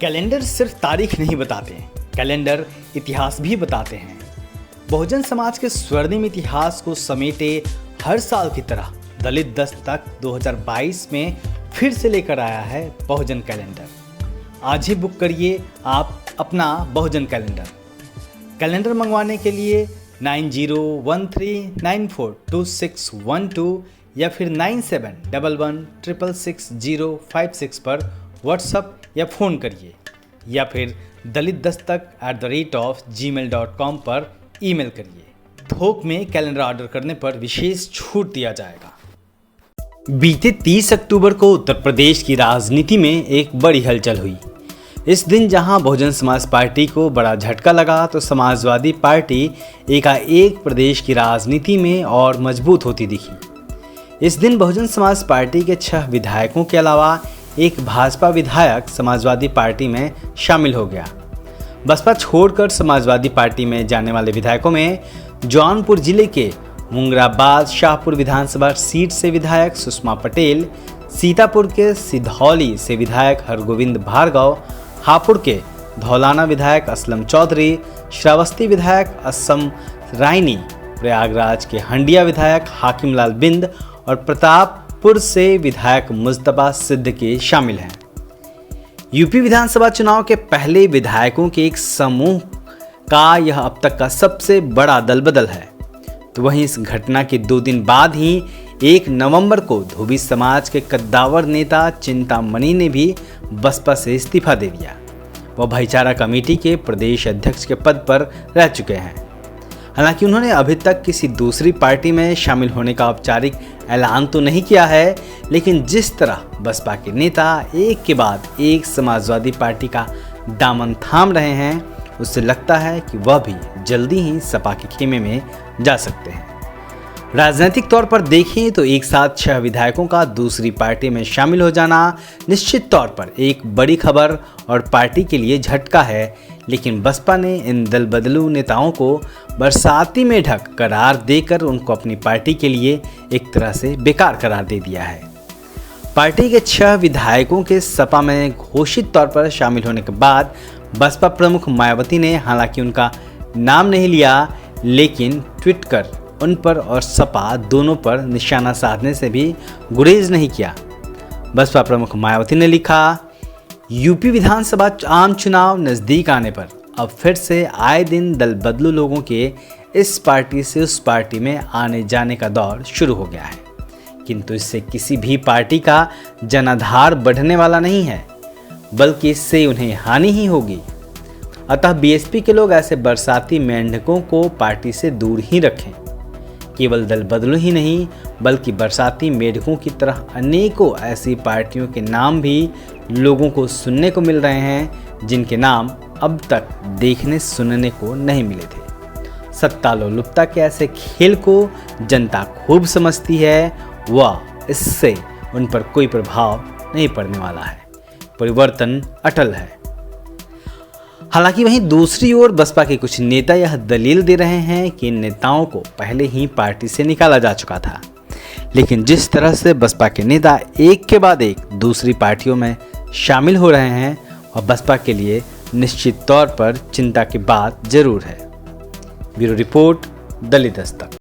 Calendar सिर्फ तारीख नहीं बताते हैं, कैलेंडर इतिहास भी बताते हैं। बहुजन समाज के स्वर्णिम इतिहास को समेटे हर साल की तरह दलित दस्तक 2022 में फिर से लेकर आया है बहुजन कैलेंडर। आज ही बुक करिए आप अपना बहुजन कैलेंडर। कैलेंडर मंगवाने के लिए 9013942612 या फिर 9711666056 पर व्हाट्सएप या फ़ोन करिए या फिर dalitdastak@gmail.com पर ईमेल करिए। थोक में कैलेंडर ऑर्डर करने पर विशेष छूट दिया जाएगा। बीते 30 अक्टूबर को उत्तर प्रदेश की राजनीति में एक बड़ी हलचल हुई। इस दिन जहां बहुजन समाज पार्टी को बड़ा झटका लगा तो समाजवादी पार्टी एकाएक प्रदेश की राजनीति में और मजबूत होती दिखी। इस दिन बहुजन समाज पार्टी के 6 विधायकों के अलावा एक भाजपा विधायक समाजवादी पार्टी में शामिल हो गया। बसपा छोड़कर समाजवादी पार्टी में जाने वाले विधायकों में जौनपुर जिले के मुंगराबाद शाहपुर विधानसभा सीट से विधायक सुषमा पटेल, सीतापुर के सिधौली से विधायक हरगोविंद भार्गव, हापुड़ के धौलाना विधायक असलम चौधरी, श्रावस्ती विधायक असम रायनी, प्रयागराज के हंडिया विधायक हाकिम लाल बिंद और प्रतापपुर से विधायक मुस्तफा सिद्दीकी शामिल हैं। यूपी विधानसभा चुनाव के पहले विधायकों के एक समूह का यह अब तक का सबसे बड़ा दलबदल है। तो वहीं इस घटना के 2 दिन बाद ही 1 नवंबर को धोबी समाज के कद्दावर नेता चिंतामणि ने भी बसपा से इस्तीफा दे दिया। वह भाईचारा कमेटी के प्रदेश अध्यक्ष के पद पर रह चुके हैं। हालांकि उन्होंने अभी तक किसी दूसरी पार्टी में शामिल होने का औपचारिक ऐलान तो नहीं किया है, लेकिन जिस तरह बसपा के नेता एक के बाद एक समाजवादी पार्टी का दामन थाम रहे हैं, उससे लगता है कि वह भी जल्दी ही सपा के खेमे में जा सकते हैं। राजनीतिक तौर पर देखें तो एक साथ 6 विधायकों का दूसरी पार्टी में शामिल हो जाना निश्चित तौर पर एक बड़ी खबर और पार्टी के लिए झटका है, लेकिन बसपा ने इन दल बदलू नेताओं को बरसाती मेढक करार देकर उनको अपनी पार्टी के लिए एक तरह से बेकार करार दे दिया है। पार्टी के 6 विधायकों के सपा में घोषित तौर पर शामिल होने के बाद बसपा प्रमुख मायावती ने हालांकि उनका नाम नहीं लिया, लेकिन ट्वीट कर उन पर और सपा दोनों पर निशाना साधने से भी गुरेज नहीं किया। बसपा प्रमुख मायावती ने लिखा, यूपी विधानसभा आम चुनाव नज़दीक आने पर अब फिर से आए दिन दल बदलू लोगों के इस पार्टी से उस पार्टी में आने जाने का दौर शुरू हो गया है, किंतु इससे किसी भी पार्टी का जनाधार बढ़ने वाला नहीं है, बल्कि इससे उन्हें हानि ही होगी। अतः बीएसपी के लोग ऐसे बरसाती मेंढकों को पार्टी से दूर ही रखें। केवल दल बदलू ही नहीं, बल्कि बरसाती मेंढकों की तरह अनेकों ऐसी पार्टियों के नाम भी लोगों को सुनने को मिल रहे हैं, जिनके नाम अब तक देखने सुनने को नहीं मिले थे। सत्ता लोलुपता के ऐसे खेल को जनता खूब समझती है, वह इससे उन पर कोई प्रभाव नहीं पड़ने वाला है। परिवर्तन अटल है। हालांकि वहीं दूसरी ओर बसपा के कुछ नेता यह दलील दे रहे हैं कि इन नेताओं को पहले ही पार्टी से निकाला जा चुका था, लेकिन जिस तरह से बसपा के नेता एक के बाद एक दूसरी पार्टियों में शामिल हो रहे हैं, और बसपा के लिए निश्चित तौर पर चिंता की बात जरूर है। ब्यूरो रिपोर्ट, दलित दस्तक।